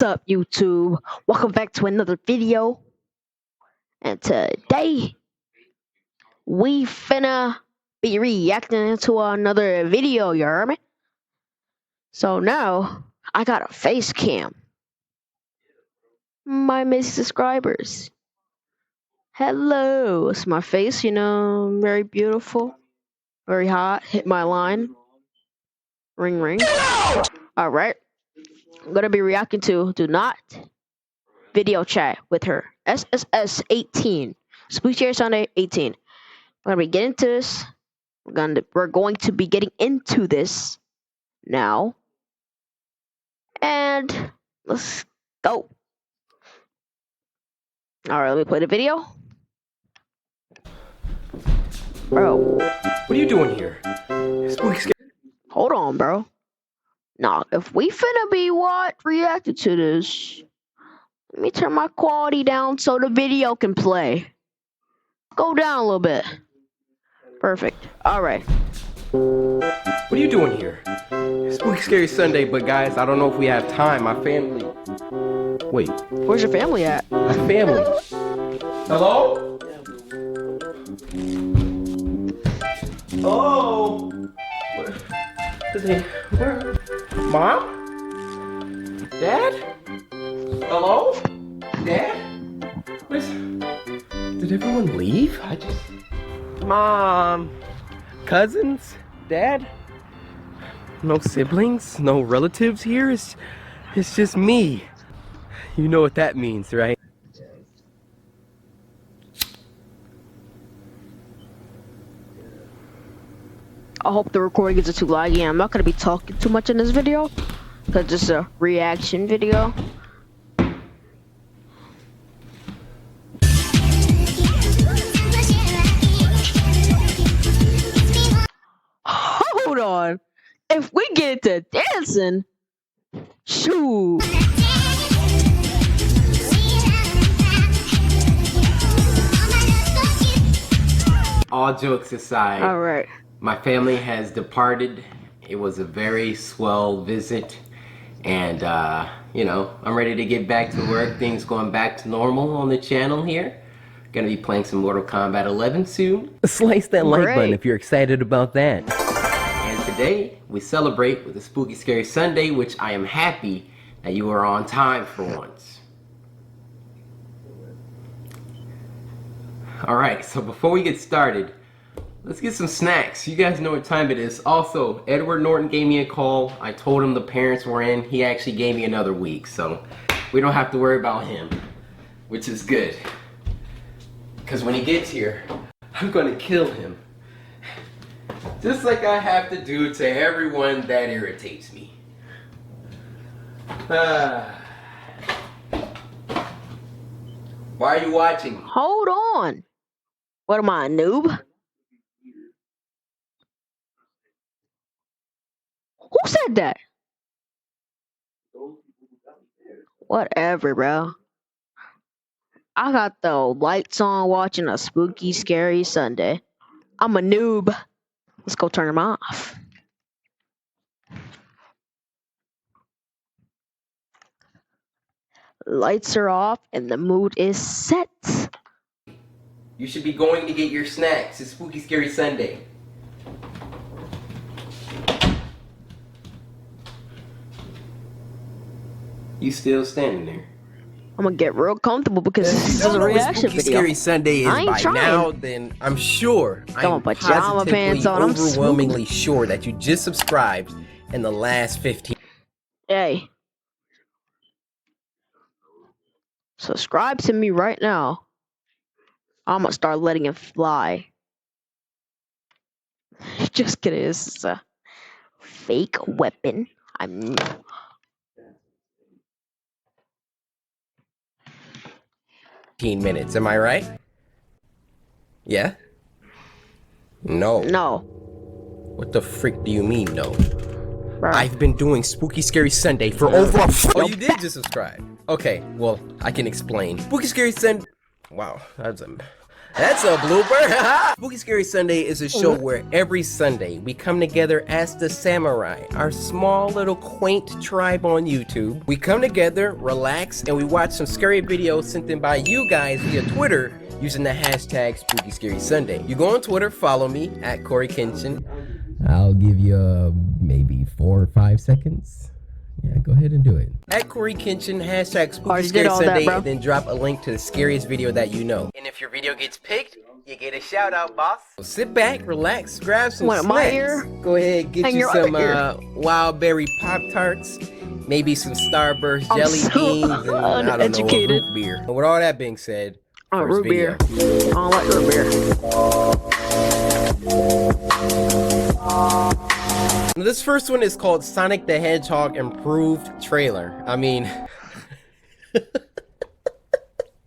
What's up, YouTube? Welcome back to another video. And today we finna be reacting to another video, you heard me? So now I got a face cam. My missing subscribers. Hello, it's my face, very beautiful, very hot. Hit my line. Ring ring. Alright. I'm gonna be reacting to Do Not Video Chat with her. SSS 18. Spooky Scary Sunday 18. We're gonna be getting into this. We're going to be getting into this now. And let's go. Alright, let me play the video. Bro. What are you doing here? Spooky Scary. Hold on, bro. Now, if we finna be reacting to this, let me turn my quality down so the video can play. Go down a little bit. Perfect. Alright. What are you doing here? Spooky Scary Sunday, but guys, I don't know if we have time. My family. Wait. Where's your family at? My family. Hello? Hello? Where? Mom? Dad? Hello? Dad? Did everyone leave? Mom? Cousins? Dad? No siblings? No relatives here? It's just me. You know what that means, right? I hope the recording isn't too laggy. I'm not going to be talking too much in this video because this is a reaction video. Hold on. If we get into dancing, shoot. All jokes aside. All right. My family has departed. It was a very swell visit. And, I'm ready to get back to work. Things going back to normal on the channel here. Gonna be playing some Mortal Kombat 11 soon. Slice that like button if you're excited about that. And today, we celebrate with a Spooky Scary Sunday, which I am happy that you are on time for once. Alright, so before we get started, let's get some snacks. You guys know what time it is. Also, Edward Norton gave me a call. I told him the parents were in. He actually gave me another week, so we don't have to worry about him, which is good. Because when he gets here, I'm going to kill him. Just like I have to do to everyone that irritates me. Why are you watching? Hold on. What am I, a noob? Who said that? Whatever, bro. I got the lights on watching a Spooky Scary Sunday. I'm a noob. Let's go turn them off. Lights are off and the mood is set. You should be going to get your snacks. It's Spooky Scary Sunday. You still standing there? I'm gonna get real comfortable because this is a reaction video. Scary Sunday is I ain't by trying. now, then I'm sure. Got my pajama pants on. I'm overwhelmingly sure that you just subscribed in the last 15. Hey. Subscribe to me right now. I'm gonna start letting it fly. Just kidding. This is a fake weapon. I'm 15 minutes, am I right? Yeah? No. No. What the freak do you mean, no? Bro. I've been doing Spooky Scary Sunday for over a Oh, you did just subscribe. Okay, well, I can explain. Spooky Scary Sunday. Wow, That's a blooper. Spooky Scary Sunday is a show where every Sunday we come together as the Samurai, our small little quaint tribe on YouTube. We come together, relax, and we watch some scary videos sent in by you guys via Twitter using the hashtag Spooky Scary Sunday. You go on Twitter, follow me at Corey Kenshin. I'll give you maybe 4 or 5 seconds. Yeah, go ahead and do it. At Corey Kenshin, hashtag Spooky Scary Sunday, and then drop a link to the scariest video that you know. And if your video gets picked, you get a shout out, boss. So sit back, relax, grab some snacks. My ear? Go ahead, get you some wild berry Pop-Tarts, maybe some Starburst jelly beans, and I don't know, a root beer. And with all that being said, root beer. I don't like root beer. This first one is called Sonic the Hedgehog Improved Trailer. I mean,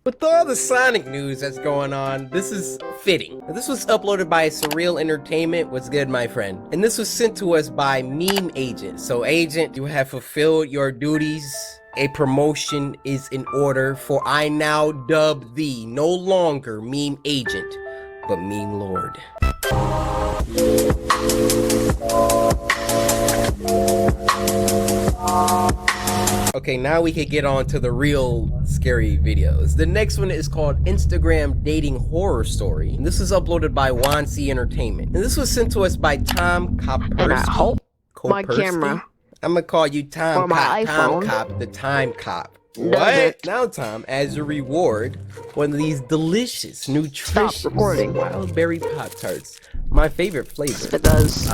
with all the Sonic news that's going on, this is fitting. This was uploaded by Surreal Entertainment. What's good, my friend? And this was sent to us by Meme Agent. So, Agent, you have fulfilled your duties. A promotion is in order, for I now dub thee no longer Meme Agent, but Meme Lord. Okay, now we can get on to the real scary videos. The next one is called Instagram Dating Horror Story. And this is uploaded by wamie Entertainment. And this was sent to us by Tom Kopersky. And I hope my camera. I'm gonna call you Tom Cop. Tom Cop, the Time Cop. What? Now, Tom, as a reward, one of these delicious, nutritious wild berry Pop-Tarts. My favorite flavor. It does.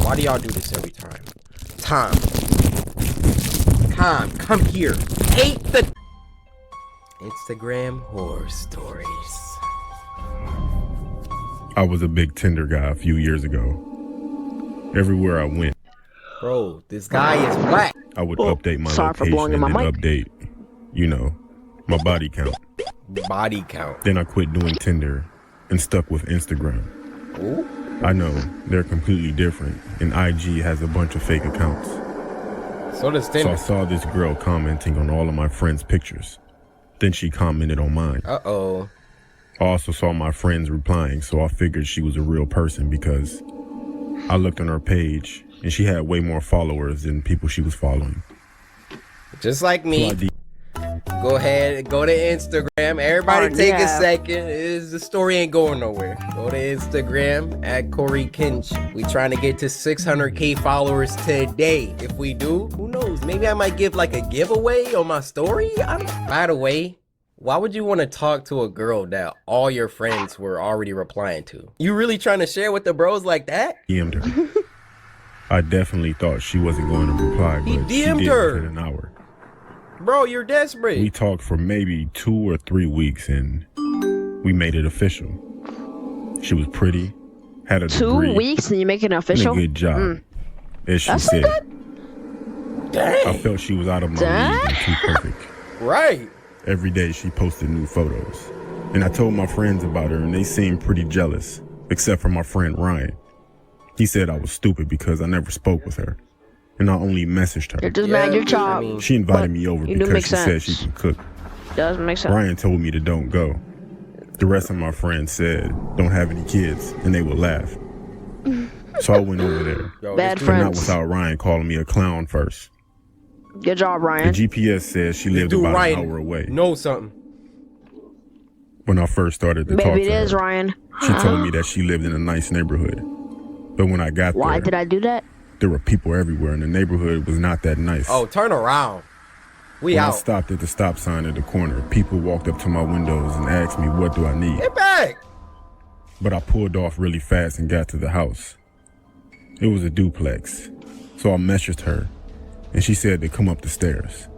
Why do y'all do this every time? Tom, come here. Hate the Instagram horror stories. I was a big Tinder guy a few years ago. Everywhere I went, bro, this guy is whack. I would update my location and update, my body count. Body count. Then I quit doing Tinder and stuck with Instagram. Ooh. I know, they're completely different, and IG has a bunch of fake accounts. So does Tinder. So I saw this girl commenting on all of my friends' pictures. Then she commented on mine. Uh-oh. I also saw my friends replying, so I figured she was a real person because I looked on her page, and she had way more followers than people she was following. Just like me. So go ahead, go to Instagram. Everybody take a second. The story ain't going nowhere. Go to Instagram at Corey Kinch. We trying to get to 600K followers today. If we do, who knows? Maybe I might give like a giveaway on my story. By the way, why would you want to talk to a girl that all your friends were already replying to? You really trying to share with the bros like that? DM'd her. I definitely thought she wasn't going to reply, but he DM'd her within an hour. Bro, you're desperate. We talked for maybe 2 or 3 weeks, and we made it official. She was pretty, had a degree. 2 weeks and you make it official? And a good job, as she said. Dang. I felt she was out of my league and too perfect. Right. Every day she posted new photos. And I told my friends about her, and they seemed pretty jealous, except for my friend Ryan. He said I was stupid because I never spoke with her, and I only messaged her. You're just mad at your job. She invited me over because she said she can cook. Doesn't make sense. Ryan told me to don't go. The rest of my friends said don't have any kids, and they would laugh. So I went over there. Bad but friends. not without Ryan calling me a clown first. Good job, Ryan. The GPS says she lived about an hour away. Know something. When I first started to talk to her, maybe it is Ryan. She told me that she lived in a nice neighborhood. But when I got there, why did I do that? There were people everywhere, and the neighborhood was not that nice. Oh, turn around. When I stopped at the stop sign at the corner, people walked up to my windows and asked me, what do I need? Get back! But I pulled off really fast and got to the house. It was a duplex, so I messaged her, and she said to come up the stairs.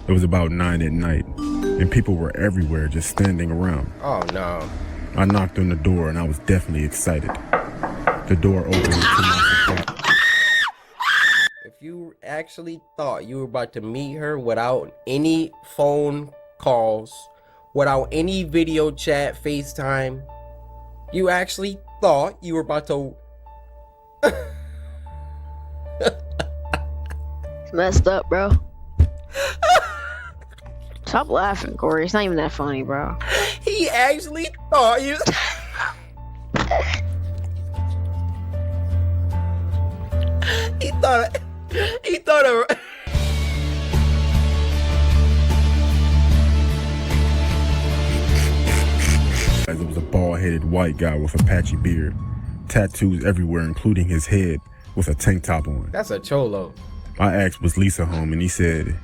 It was about 9 at night, and people were everywhere just standing around. Oh, no. I knocked on the door, and I was definitely excited. The door opened to my surprise. If you actually thought you were about to meet her without any phone calls, without any video chat, FaceTime, you actually thought you were about to... It's messed up, bro. Stop laughing, Corey. It's not even that funny, bro. He actually thought you. He thought. He thought. As it was a bald-headed white guy with a patchy beard, tattoos everywhere, including his head, with a tank top on. That's a cholo. I asked, was Lisa home? And he said,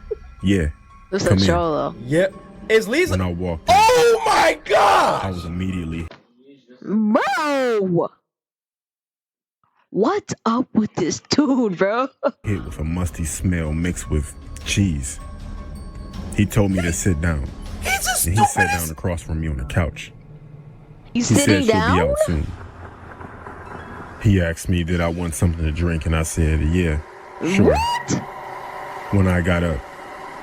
yeah. It's Come a in. cholo. Yep. Is Lisa? When I walked in, Oh my God! I was immediately Bro! What's up with this dude, bro? hit with a musty smell mixed with cheese. He told me to sit down, He's a and he sat stupidest. down across from me on the couch. He's He said sitting she'll down? be out soon. He asked me, did I want something to drink? And I said, yeah, sure. What? When I got up,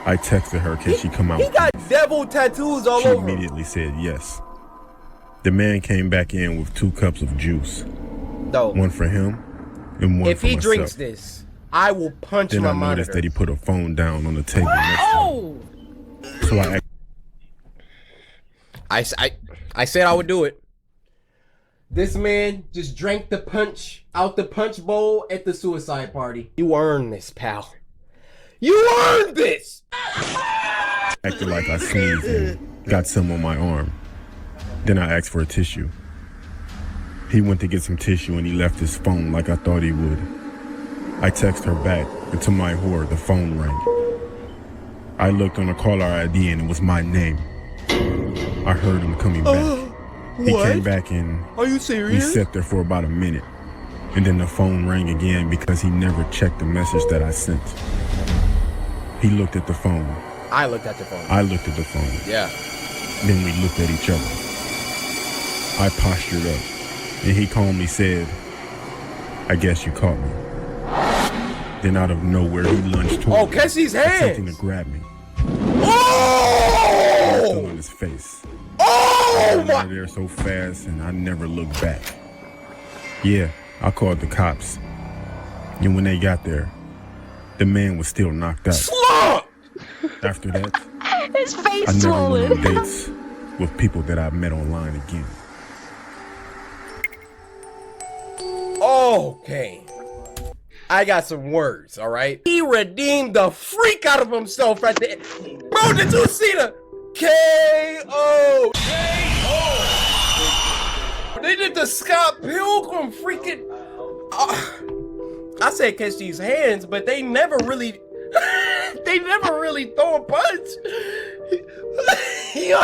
I texted her, can she come out? He got devil tattoos all She over him. immediately said yes. The man came back in with 2 cups of juice, Though, one for him and one if for he myself. drinks this, I will punch Then my I noticed monitor. that he put a phone down on the table next Oh! to him. So I said I would do it. This man just drank the punch out the punch bowl at the suicide party. You earned this, pal. You earned this! acted like I sneezed and got some on my arm. Then I asked for a tissue. He went to get some tissue and he left his phone like I thought he would. I texted her back, and to my horror, the phone rang. I looked on the caller ID and it was my name. I heard him coming back. He came back and Are you we serious? sat there for about a minute. And then the phone rang again because he never checked the message that I sent. He looked at the phone. I looked at the phone. I looked at the phone. Yeah. Then we looked at each other. I postured up, and he calmly said, I guess you caught me. Then out of nowhere, he lunged toward Oh, me, catch these attempting hands! to grab me. I was still Oh! on his face. Oh I ran out my! of there so fast, and I never looked back. Yeah, I called the cops. And when they got there, the man was still knocked out. Slump! After that, His face I never went on swollen. dates with people that I met online again. Okay. I got some words, all right? He redeemed the freak out of himself right there. Bro, did you see the K.O.? K.O. They did the Scott Pilgrim freaking... I said catch these hands, but they never really... they never really throw a punch. Yo,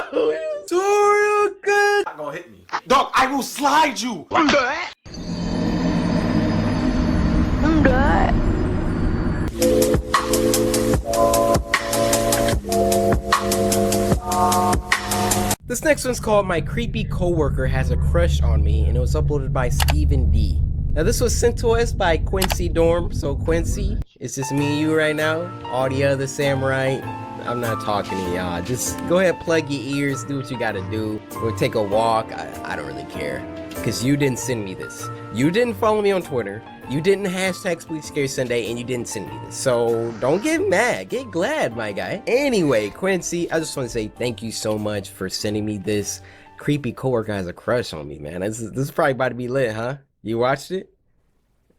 Toriel good. Not gonna hit me. Dog, I will slide you. I'm good. This next one's called My Creepy Coworker Has a Crush on Me, and it was uploaded by Stephen D. Now this was sent to us by Quincy Dorm. So Quincy, it's just me and you right now. All the other samurai, I'm not talking to y'all. Just go ahead, plug your ears, do what you gotta do. Go take a walk. I don't really care. Because you didn't send me this. You didn't follow me on Twitter. You didn't hashtag Spooky Scary Sunday, and you didn't send me this. So don't get mad. Get glad, my guy. Anyway, Quincy, I just want to say thank you so much for sending me this. Creepy coworker has a crush on me, man. This is probably about to be lit, huh? You watched it?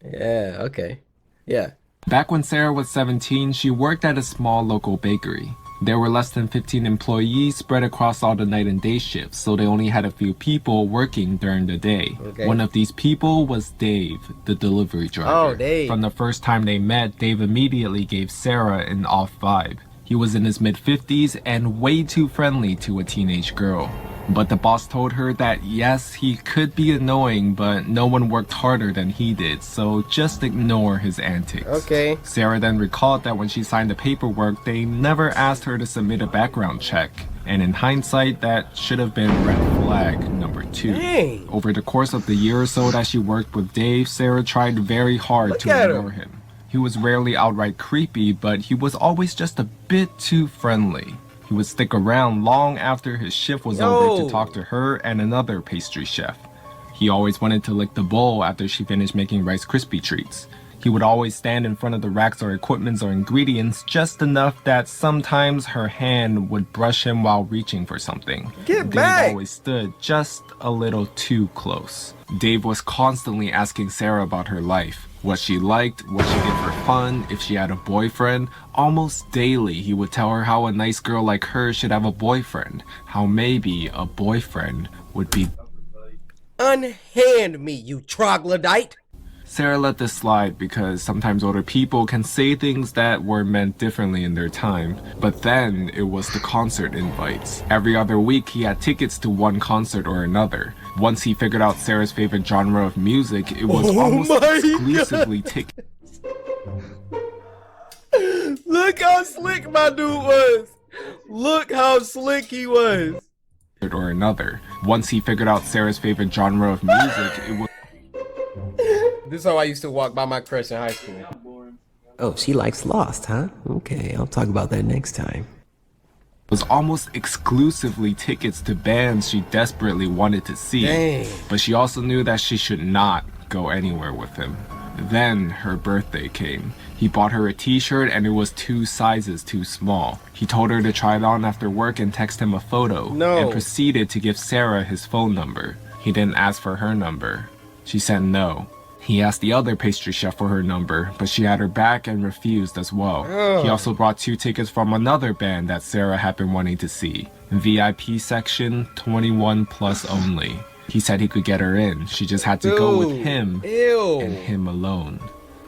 Yeah, okay. Yeah. Back when Sarah was 17, she worked at a small local bakery. There were less than 15 employees spread across all the night and day shifts, so they only had a few people working during the day. Okay. One of these people was Dave, the delivery driver. Oh, Dave. From the first time they met, Dave immediately gave Sarah an off vibe. He was in his mid-50s and way too friendly to a teenage girl. But the boss told her that yes, he could be annoying, but no one worked harder than he did, so just ignore his antics. Okay. Sarah then recalled that when she signed the paperwork, they never asked her to submit a background check. And in hindsight, that should have been red flag number 2. Dang. Over the course of the year or so that she worked with Dave, Sarah tried very hard Look to at ignore him. him. He was rarely outright creepy, but he was always just a bit too friendly. He would stick around long after his shift was over Yo. to talk to her and another pastry chef. He always wanted to lick the bowl after she finished making Rice Krispie treats. He would always stand in front of the racks or equipments or ingredients just enough that sometimes her hand would brush him while reaching for something. Get Dave back! always stood just a little too close. Dave was constantly asking Sarah about her life, what she liked, what she did for fun, if she had a boyfriend. Almost daily, he would tell her how a nice girl like her should have a boyfriend, how maybe a boyfriend would be. Unhand me, you troglodyte! Sarah let this slide because sometimes older people can say things that were meant differently in their time. But then it was the concert invites. Every other week he had tickets to one concert or another. Once he figured out Sarah's favorite genre of music, it was almost exclusively tickets. Look how slick my dude was! Look how slick he was! Or another. Once he figured out Sarah's favorite genre of music, it was. This is how I used to walk by my crush in high school. Oh, she likes Lost, huh? Okay, I'll talk about that next time. Was almost exclusively tickets to bands she desperately wanted to see. Dang. But she also knew that she should not go anywhere with him. Then her birthday came. He bought her a t-shirt and it was 2 sizes too small. He told her to try it on after work and text him a photo. No. And proceeded to give Sarah his phone number. He didn't ask for her number. She said no. He asked the other pastry chef for her number, but she had her back and refused as well. He also brought 2 tickets from another band that Sarah had been wanting to see. VIP section, 21 plus only. He said he could get her in. She just had to go with him and him alone.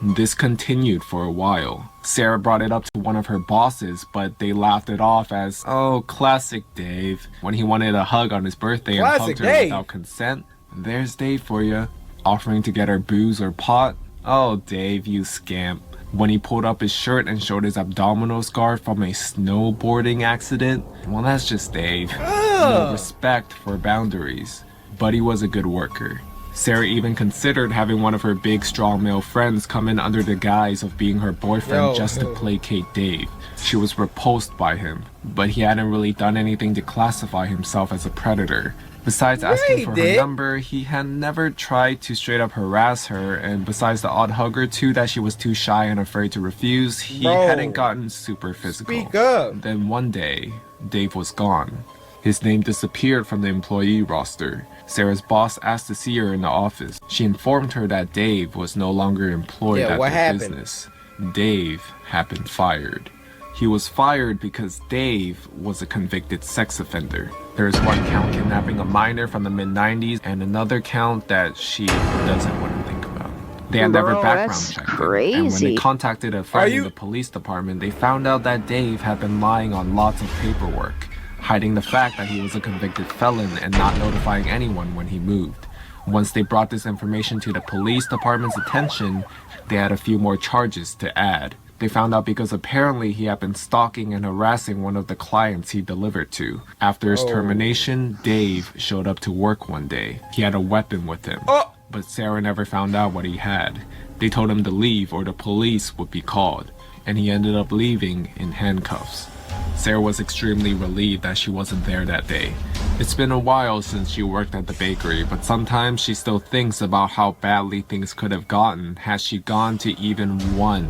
This continued for a while. Sarah brought it up to one of her bosses, but they laughed it off as, oh, classic Dave. When he wanted a hug on his birthday and hugged her without consent, there's Dave for you. Offering to get her booze or pot? Oh, Dave, you scamp. When he pulled up his shirt and showed his abdominal scar from a snowboarding accident? Well, that's just Dave. No respect for boundaries. But he was a good worker. Sarah even considered having one of her big, strong male friends come in under the guise of being her boyfriend just to placate Dave. She was repulsed by him, but he hadn't really done anything to classify himself as a predator. Besides asking for her number, he had never tried to straight up harass her, and besides the odd hug or two that she was too shy and afraid to refuse, he hadn't gotten super physical. Speak up. Then one day, Dave was gone. His name disappeared from the employee roster. Sarah's boss asked to see her in the office. She informed her that Dave was no longer employed at the business. Dave had been fired. He was fired because Dave was a convicted sex offender. There is one count kidnapping a minor from the mid-90s and another count that she doesn't want to think about. They had never background checked him. And when they contacted a friend in the police department, they found out that Dave had been lying on lots of paperwork, hiding the fact that he was a convicted felon and not notifying anyone when he moved. Once they brought this information to the police department's attention, they had a few more charges to add. They found out because apparently he had been stalking and harassing one of the clients he delivered to. After his termination, Dave showed up to work one day. He had a weapon with him, but Sarah never found out what he had. They told him to leave or the police would be called, and he ended up leaving in handcuffs. Sarah was extremely relieved that she wasn't there that day. It's been a while since she worked at the bakery, but sometimes she still thinks about how badly things could have gotten had she gone to even one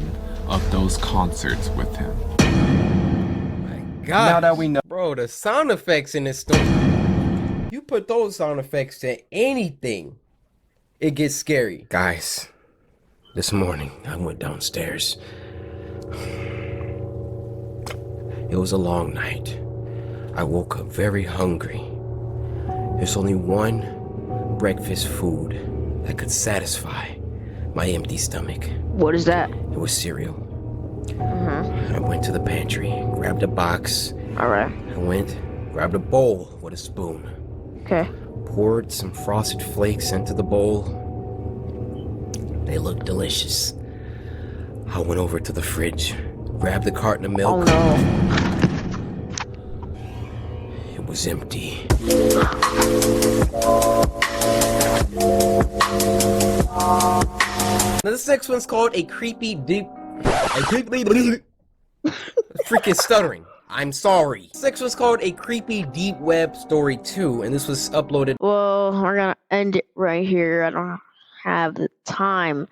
of those concerts with him. My God. Now that we know. Bro, the sound effects in this story. You put those sound effects to anything, it gets scary. Guys, this morning I went downstairs. It was a long night. I woke up very hungry. There's only one breakfast food that could satisfy my empty stomach. What is that? It was cereal. I went to the pantry, grabbed a box. Alright. I went, grabbed a bowl with a spoon. Okay. Poured some frosted flakes into the bowl. They looked delicious. I went over to the fridge, grabbed the carton of milk. Oh no. It was empty. Now this next one's called a creepy deep. Freaking stuttering. I'm sorry. This next one's called a creepy deep web story 2, and this was uploaded. Well, we're gonna end it right here. I don't have the time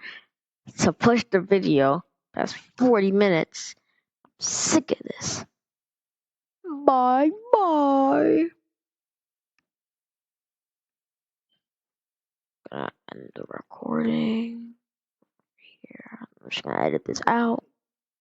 to push the video past 40 minutes. I'm sick of this. Bye bye. Gonna end the recording here. I'm just gonna edit this out.